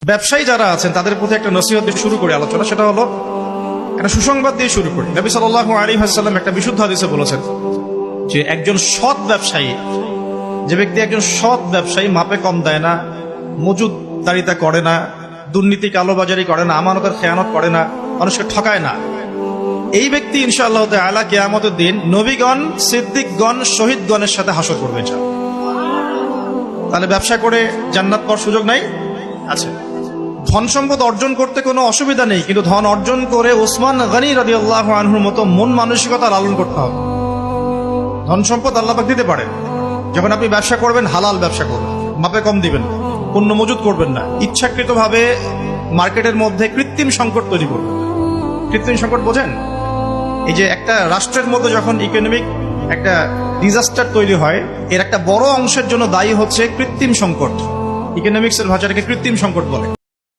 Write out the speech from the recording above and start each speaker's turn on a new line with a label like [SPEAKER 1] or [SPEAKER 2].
[SPEAKER 1] ব্যবসায়ী যারা আছেন তাদের প্রতি একটা নসিহত দিয়ে শুরু করি আলোচনা। সেটা হলো একটা সুসংবাদ দিয়ে শুরু করি। নবী সাল্লাল্লাহু আলাইহি ওয়াসাল্লাম একটা বিশুদ্ধ হাদিসে বলেছেন যে একজন সৎ ব্যবসায়ী, যে ব্যক্তি একজন সৎ ব্যবসায়ী, মাপে কম দেয় না, মজুদদারিতা করে না, দুর্নীতি কালোবাজারি করে না, আমানতের খেয়ানত করে না, মানুষকে ঠকায় না, এই ব্যক্তি ইনশাআল্লাহ তাআলা কিয়ামতের দিন নবীগণ, সিদ্দিকগণ, শহীদগণের সাথে হাসর করবে। তাহলে ব্যবসা করে জান্নাত পাওয়ার সুযোগ নাই? আছে। ধন সম্পদ অর্জন করতে কোনো অসুবিধা নেই, কিন্তু ধন অর্জন করে ওসমান গনি রাদিয়াল্লাহু আনহুর মতো মন মানসিকতা লালন করতে হবে। ধন সম্পদ আল্লাহ পাক দিতে পারে। যখন আপনি ব্যবসা করবেন, হালাল ব্যবসা করবেন, মাপে কম দিবেন, পণ্য মজুদ করবেন না, ইচ্ছাকৃতভাবে মার্কেটের মধ্যে কৃত্রিম সংকট তৈরি করবেন। কৃত্রিম সংকট বোঝেন? এই যে একটা রাষ্ট্রের মধ্যে যখন ইকোনমিক একটা ডিজাস্টার তৈরি হয়, এর একটা বড় অংশের জন্য দায়ী হচ্ছে কৃত্রিম সংকট। ইকোনমিক্সের ভাষাটাকে কৃত্রিম সংকট বলে।